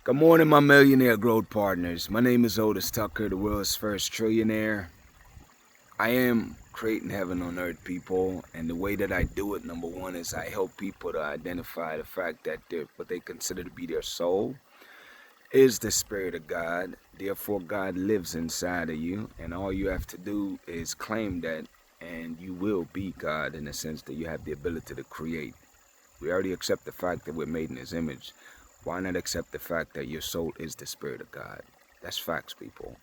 Good morning, my millionaire growth partners. My name is Otis Tucker, the world's first trillionaire. I am creating heaven on earth, people, and the way that I do it, number one, is I help people to identify the fact that what they consider to be their soul is the Spirit of God. Therefore, God lives inside of you, and all you have to do is claim that, and you will be God in the sense that you have the ability to create. We already accept the fact that we're made in His image. Why not accept the fact that your soul is the Spirit of God? That's facts, people.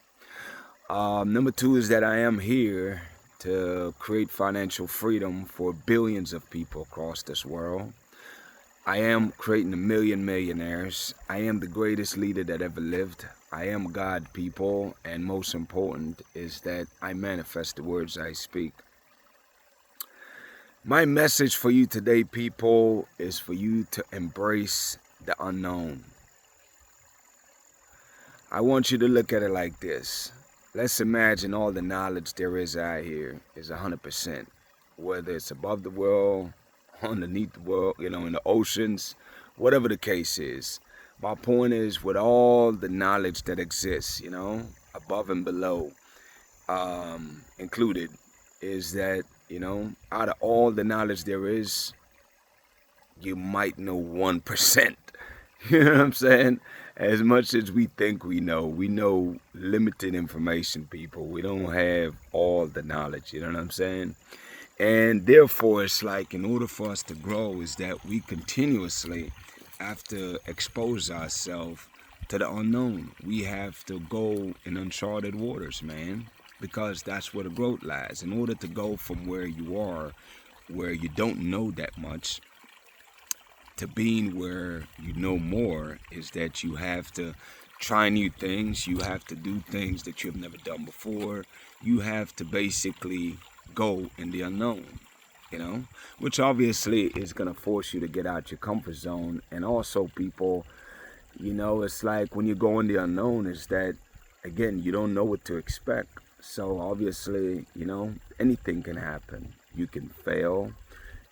Number two is that I am here to create financial freedom for billions of people across this world. I am creating a million millionaires. I am the greatest leader that ever lived. I am God, people, and most important is that I manifest the words I speak. My message for you today, people, is for you to embrace the unknown. I want you to look at it like this. Let's imagine all the knowledge there is out here is 100%, whether it's above the world, underneath the world, in the oceans, whatever the case is. My point is, with all the knowledge that exists, above and below, included, is that, out of all the knowledge there is, you might know 1%. You know what I'm saying? As much as we think we know limited information, people. We don't have all the knowledge, you know what I'm saying? And therefore, it's like, in order for us to grow, is that we continuously have to expose ourselves to the unknown. We have to go in uncharted waters, man, because that's where the growth lies. In order to go from where you are, where you don't know that much, to being where you know more, is that you have to try new things. You have to do things that you've never done before. You have to basically go in the unknown, which obviously is going to force you to get out your comfort zone. And also, people, it's like when you go in the unknown, is that, again, you don't know what to expect. So obviously, anything can happen. You can fail.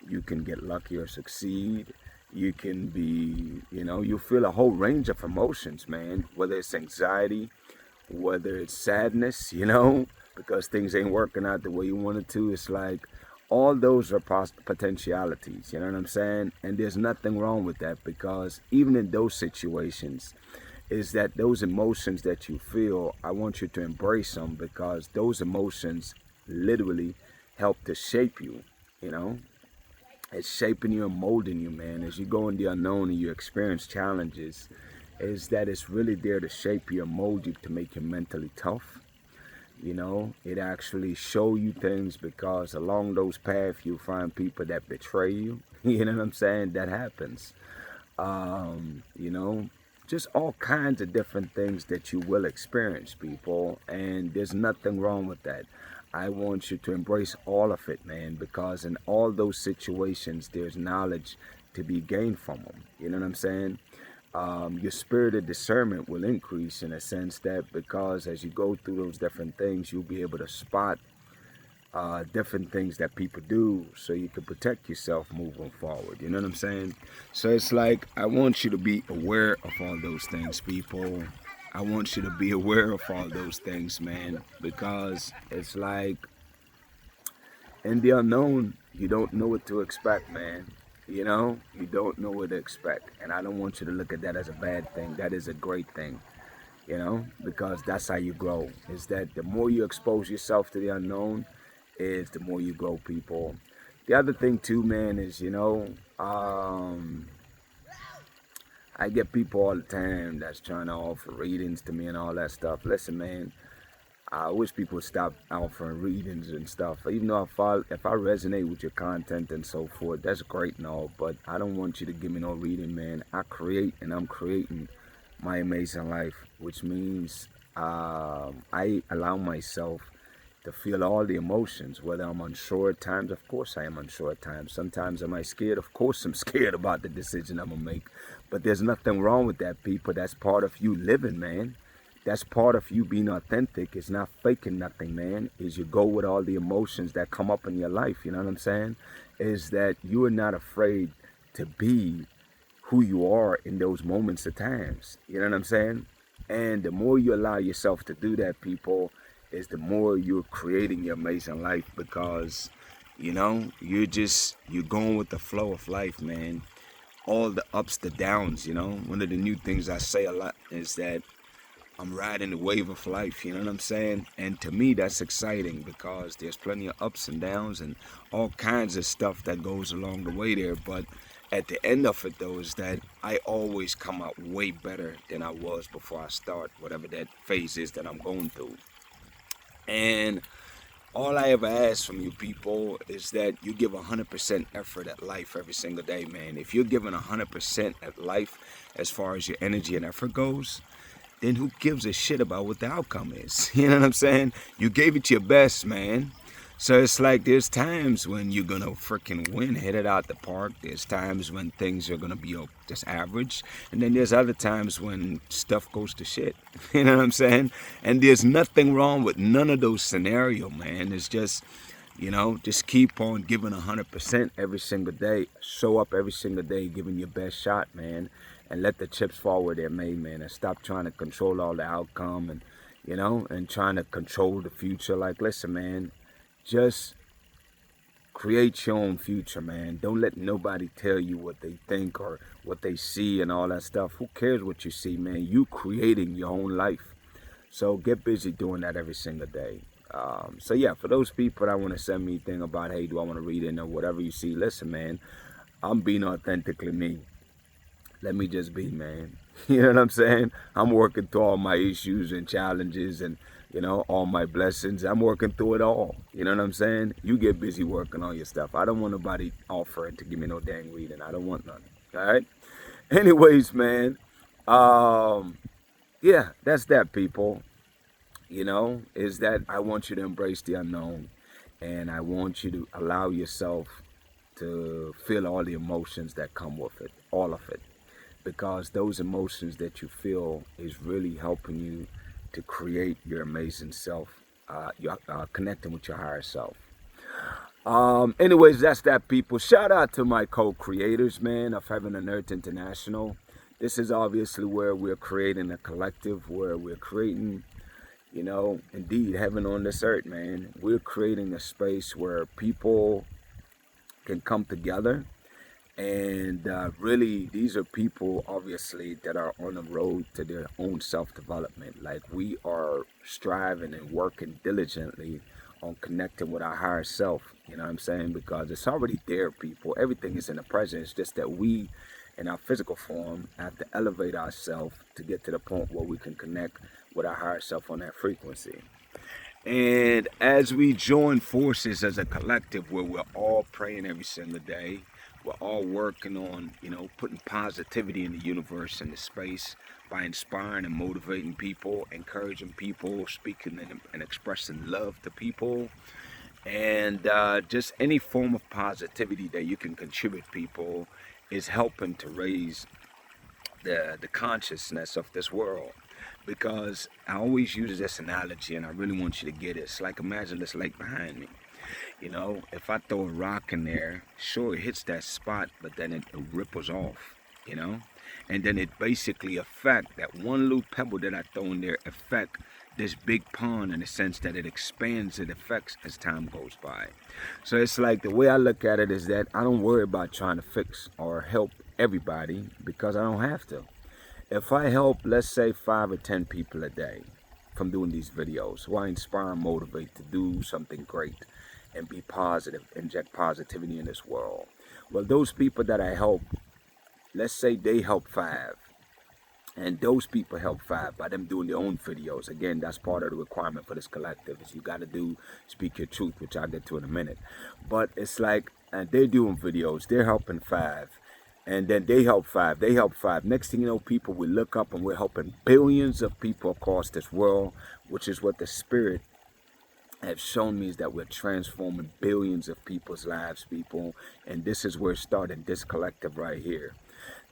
You can get lucky or succeed. You can be, you feel a whole range of emotions, man, whether it's anxiety, whether it's sadness, because things ain't working out the way you wanted to. It's like all those are potentialities, you know what I'm saying? And there's nothing wrong with that, because even in those situations, is that those emotions that you feel, I want you to embrace them, because those emotions literally help to shape you, It's shaping you and molding you, man. As you go in the unknown and you experience challenges, is that it's really there to shape you and mold you, to make you mentally tough. It actually show you things, because along those paths you find people that betray you. You know what I'm saying? That happens. Just all kinds of different things that you will experience, people. And there's nothing wrong with that. I want you to embrace all of it, man, because in all those situations, there's knowledge to be gained from them. You know what I'm saying? Your spirit of discernment will increase, in a sense that, because as you go through those different things, you'll be able to spot different things that people do, so you can protect yourself moving forward. You know what I'm saying? So it's like, I want you to be aware of all those things, people. I want you to be aware of all those things, man, because it's like, in the unknown, you don't know what to expect, man. You don't know what to expect. And I don't want you to look at that as a bad thing. That is a great thing, because that's how you grow. Is that the more you expose yourself to the unknown, is the more you grow, people. The other thing too, man, is, I get people all the time that's trying to offer readings to me and all that stuff. Listen, man, I wish people would stop offering readings and stuff. Even though if I resonate with your content and so forth, that's great and all, but I don't want you to give me no reading, man. I create, and I'm creating my amazing life, which means I allow myself to feel all the emotions, whether I'm unsure at times. Of course I am unsure at times. Sometimes am I scared? Of course I'm scared about the decision I'm gonna make. But there's nothing wrong with that, people. That's part of you living, man. That's part of you being authentic. It's not faking nothing, man. Is you go with all the emotions that come up in your life, you know what I'm saying? Is that you are not afraid to be who you are in those moments of times. You know what I'm saying? And the more you allow yourself to do that, people, is the more you're creating your amazing life, because, you're going with the flow of life, man. All the ups, the downs, One of the new things I say a lot is that I'm riding the wave of life, you know what I'm saying? And to me, that's exciting, because there's plenty of ups and downs and all kinds of stuff that goes along the way there. But at the end of it, though, is that I always come out way better than I was before I start whatever that phase is that I'm going through. And all I ever ask from you people is that you give 100% effort at life every single day, man. If you're giving 100% at life as far as your energy and effort goes, then who gives a shit about what the outcome is? You know what I'm saying? You gave it your best, man. So it's like there's times when you're gonna freaking win, hit it out the park. There's times when things are gonna be just average, and then there's other times when stuff goes to shit. You know what I'm saying? And there's nothing wrong with none of those scenarios, man. It's just, just keep on giving 100% every single day. Show up every single day, giving your best shot, man. And let the chips fall where they're made, man. And stop trying to control all the outcome and, and trying to control the future. Like, listen, man, just create your own future, man. Don't let nobody tell you what they think or what they see and all that stuff. Who cares what you see, man? You creating your own life. So get busy doing that every single day. So yeah, for those people that want to send me a thing about, hey, do I want to read it or whatever you see, listen, man, I'm being authentically me. Let me just be, man. You know what I'm saying? I'm working through all my issues and challenges and, all my blessings. I'm working through it all. You know what I'm saying? You get busy working on your stuff. I don't want nobody offering to give me no dang reading. I don't want none. All right? Anyways, man. Yeah, that's that, people. Is that I want you to embrace the unknown. And I want you to allow yourself to feel all the emotions that come with it. All of it. Because those emotions that you feel is really helping you to create your amazing self, you're connecting with your higher self. Anyways, that's that, people. Shout out to my co-creators, man, of Heaven and Earth International. This is obviously where we're creating a collective, where we're creating, indeed, heaven on this earth, man. We're creating a space where people can come together. And really, these are people, obviously, that are on the road to their own self-development. Like, we are striving and working diligently on connecting with our higher self. You know what I'm saying? Because it's already there, people. Everything is in the present. It's just that we, in our physical form, have to elevate ourselves to get to the point where we can connect with our higher self on that frequency. And as we join forces as a collective where we're all praying every single day, we're all working on, putting positivity in the universe and the space by inspiring and motivating people, encouraging people, speaking and expressing love to people, and just any form of positivity that you can contribute, people, is helping to raise the consciousness of this world. Because I always use this analogy, and I really want you to get it. It's like, imagine this lake behind me. If I throw a rock in there, sure, it hits that spot, but then it ripples off, and then it basically affect that one little pebble that I throw in there, affect this big pond in the sense that it expands, it affects as time goes by. So it's like, the way I look at it is that I don't worry about trying to fix or help everybody, because I don't have to. If I help, let's say 5 or 10 people a day from doing these videos, who I inspire and motivate to do something great and be positive, inject positivity in this world. Well, those people that I help, let's say they help 5, and those people help 5 by them doing their own videos. Again, that's part of the requirement for this collective, is you got to speak your truth, which I'll get to in a minute. But it's like, and they're doing videos, they're helping 5, and then they help 5, they help 5. Next thing you know, people, we look up and we're helping billions of people across this world, which is what the spirit have shown me, is that we're transforming billions of people's lives, people. And this is where it started, this collective right here.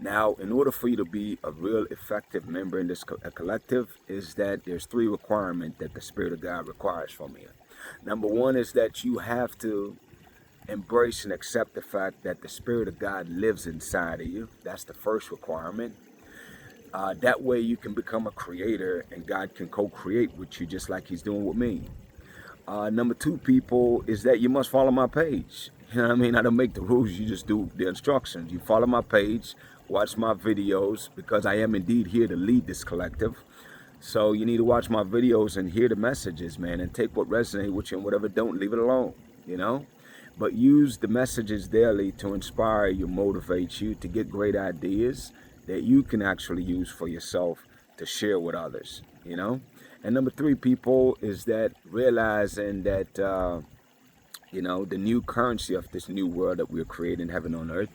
Now, in order for you to be a real effective member in this collective, is that there's 3 requirements that the Spirit of God requires from you. Number 1 is that you have to embrace and accept the fact that the Spirit of God lives inside of you. That's the first requirement. That way you can become a creator and God can co-create with you just like he's doing with me. Number two, people, is that you must follow my page. You know what I mean? I don't make the rules, you just do the instructions. You follow my page, watch my videos, because I am indeed here to lead this collective. So you need to watch my videos and hear the messages, man, and take what resonates with you and whatever don't, leave it alone, you know? But use the messages daily to inspire you, motivate you, to get great ideas that you can actually use for yourself to share with others, you know? And number three, people, is that realizing that, you know, the new currency of this new world that we're creating, heaven on earth,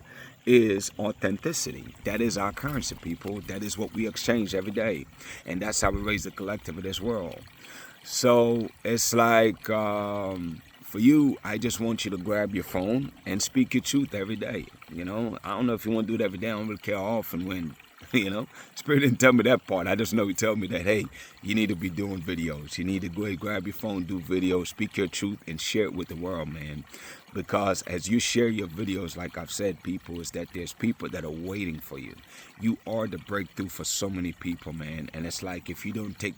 is authenticity. That is our currency, people. That is what we exchange every day. And that's how we raise the collective of this world. So it's like, for you, I just want you to grab your phone and speak your truth every day. You know, I don't know if you want to do it every day. I don't really care how often when, you know. Spirit didn't tell me that part. I just know he told me that, hey, you need to be doing videos. You need to go ahead, grab your phone, do videos, speak your truth, and share it with the world, man. Because as you share your videos, like I've said, people, is that there's people that are waiting for you. You are the breakthrough for so many people, man. And it's like if you don't take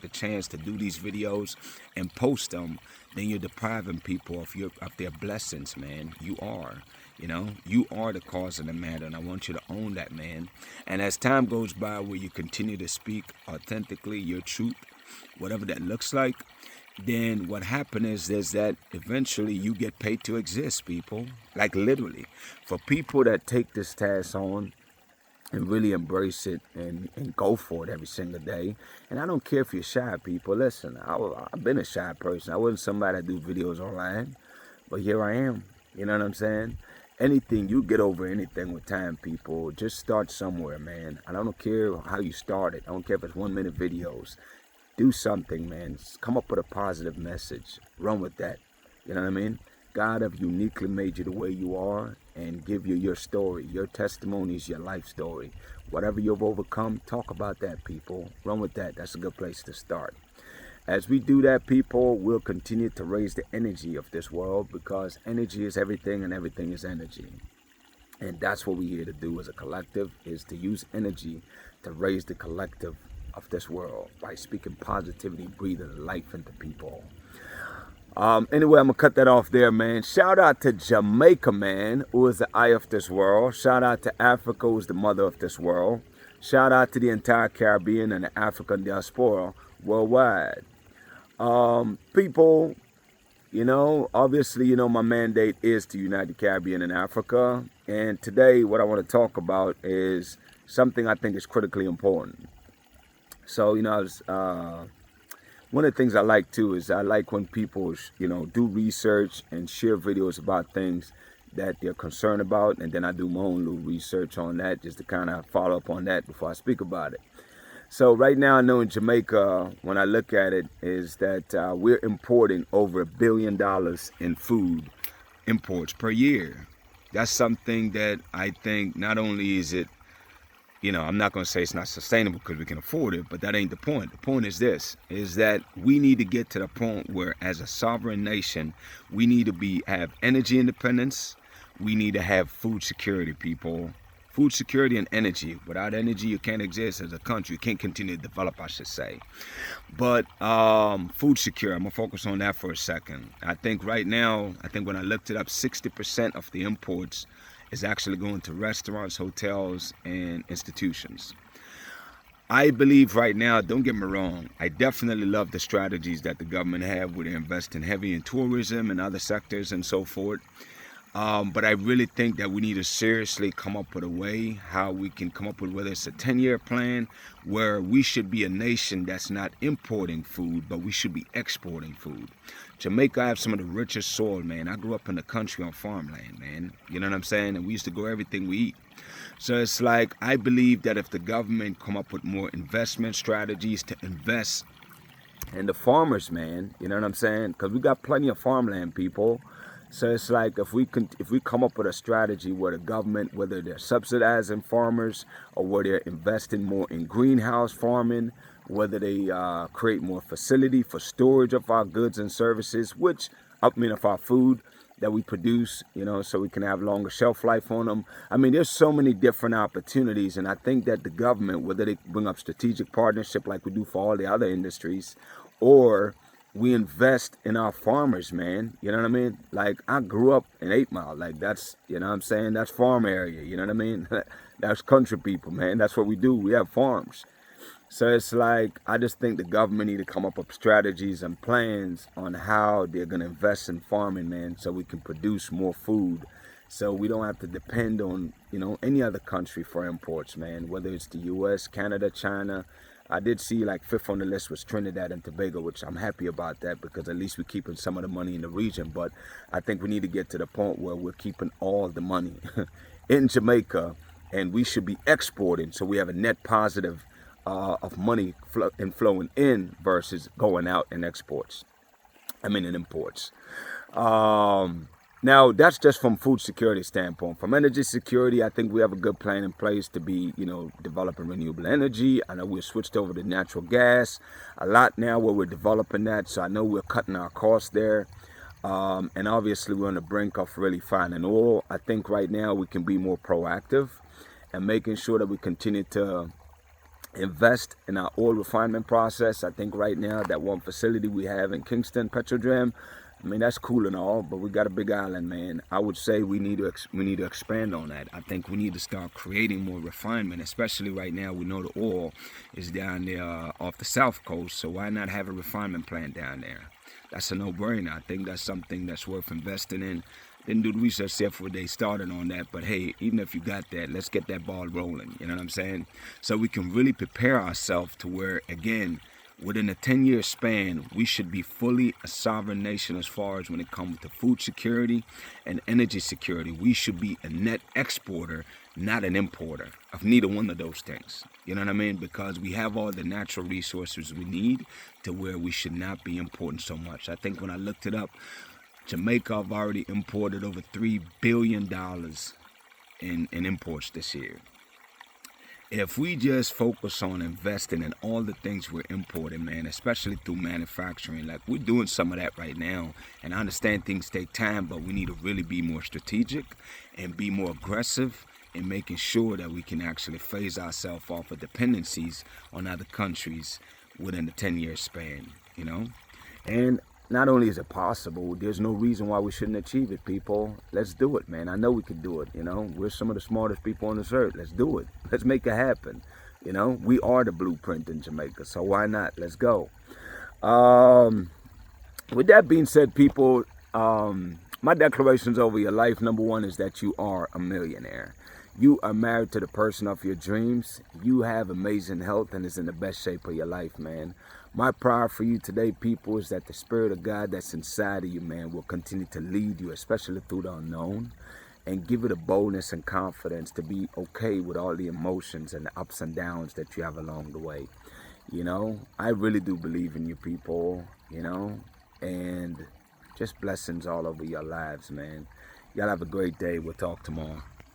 the chance to do these videos and post them, then you're depriving people of their blessings, man. You are. You know, you are the cause of the matter, and I want you to own that, man. And as time goes by, where you continue to speak authentically your truth, whatever that looks like, then what happens is that eventually you get paid to exist, people. Like literally. For people that take this task on and really embrace it and go for it every single day. And I don't care if you're shy, people. Listen, I've been a shy person. I wasn't somebody that do videos online, but here I am. You know what I'm saying? Anything, you get over anything with time, people. Just start somewhere, man. I don't care how you start it. I don't care if it's 1 minute videos. Do something, man. Come up with a positive message. Run with that. You know what I mean? God have uniquely made you the way you are and give you your story. Your testimony is your life story. Whatever you've overcome, talk about that, people. Run with that. That's a good place to start. As we do that, people, we'll continue to raise the energy of this world, because energy is everything and everything is energy. And that's what we're here to do as a collective, is to use energy to raise the collective of this world by speaking positivity, breathing life into people. Anyway, I'm going to cut that off there, man. Shout out to Jamaica, man, who is the eye of this world. Shout out to Africa, who is the mother of this world. Shout out to the entire Caribbean and the African diaspora worldwide. People, you know, obviously, you know, my mandate is to unite the Caribbean and Africa. And today, what I want to talk about is something I think is critically important. So, you know, one of the things I like too is I like when people, you know, do research and share videos about things that they're concerned about. And then I do my own little research on that just to kind of follow up on that before I speak about it. So right now, I know in Jamaica, when I look at it, is that we're importing over $1 billion in food imports per year. That's something that I think not only is it, you know, I'm not going to say it's not sustainable because we can afford it, but that ain't the point. The point is this, is that we need to get to the point where as a sovereign nation, we need to have energy independence. We need to have food security, people. Food security and energy. Without energy, you can't exist as a country. You can't continue to develop, I should say. But food security, I'm going to focus on that for a second. I think right now, when I looked it up, 60% of the imports is actually going to restaurants, hotels, and institutions. I believe right now, don't get me wrong, I definitely love the strategies that the government have where they're investing heavy in tourism and other sectors and so forth. But I really think that we need to seriously come up with a way how we can come up with, whether it's a 10-year plan where we should be a nation that's not importing food, but we should be exporting food. Jamaica, I have some of the richest soil, man. I grew up in the country on farmland, man. You know what I'm saying? And we used to grow everything we eat. So it's like, I believe that if the government come up with more investment strategies to invest in the farmers, man, you know what I'm saying? Because we got plenty of farmland, people. So it's like if we come up with a strategy where the government, whether they're subsidizing farmers or whether they're investing more in greenhouse farming, whether they create more facility for storage of our goods and services, of our food, that we produce, so we can have longer shelf life on them. I mean, there's so many different opportunities, and I think that the government, whether they bring up strategic partnership like we do for all the other industries, or we invest in our farmers, man. You know what I mean? Like, I grew up in 8 Mile. Like, that's, you know what I'm saying? That's farm area. You know what I mean? That's country people, man. That's what we do. We have farms. So it's like, I just think the government need to come up with strategies and plans on how they're going to invest in farming, man, so we can produce more food. So we don't have to depend on, any other country for imports, man, whether it's the US, Canada, China. I did see like fifth on the list was Trinidad and Tobago, which I'm happy about that because at least we're keeping some of the money in the region. But I think we need to get to the point where we're keeping all the money in Jamaica, and we should be exporting so we have a net positive of money flowing in versus going out in exports. In imports. Now, that's just from food security standpoint. From energy security, I think we have a good plan in place to be, developing renewable energy. I know we're switched over to natural gas a lot now where we're developing that. So I know we're cutting our costs there. And obviously, we're on the brink of really finding oil. I think right now we can be more proactive and making sure that we continue to invest in our oil refinement process. I think right now that one facility we have in Kingston, Petrodram, that's cool and all, but we got a big island, man. I would say we need to expand on that. I think we need to start creating more refinement, especially right now. We know the oil is down there off the south coast, so why not have a refinement plant down there? That's a no-brainer. I think that's something that's worth investing in. Didn't do the research yet before they started on that, but hey, even if you got that, let's get that ball rolling, you know what I'm saying? So we can really prepare ourselves to where, again, within a 10-year span, we should be fully a sovereign nation as far as when it comes to food security and energy security. We should be a net exporter, not an importer of neither one of those things. You know what I mean? Because we have all the natural resources we need to where we should not be importing so much. I think when I looked it up, Jamaica have already imported over $3 billion in imports this year. If we just focus on investing in all the things we're importing, man, especially through manufacturing, like we're doing some of that right now, and I understand things take time, but we need to really be more strategic and be more aggressive in making sure that we can actually phase ourselves off of dependencies on other countries within a 10-year span, And not only is it possible, there's no reason why we shouldn't achieve it, people. Let's do it, man. I know we can do it, We're some of the smartest people on this earth. Let's do it. Let's make it happen. We are the blueprint in Jamaica, so why not? Let's go. With that being said, people, my declarations over your life, number one, is that you are a millionaire. You are married to the person of your dreams. You have amazing health and is in the best shape of your life, man. My prayer for you today, people, is that the Spirit of God that's inside of you, man, will continue to lead you, especially through the unknown, and give you the boldness and confidence to be okay with all the emotions and the ups and downs that you have along the way. I really do believe in you, people, and just blessings all over your lives, man. Y'all have a great day. We'll talk tomorrow.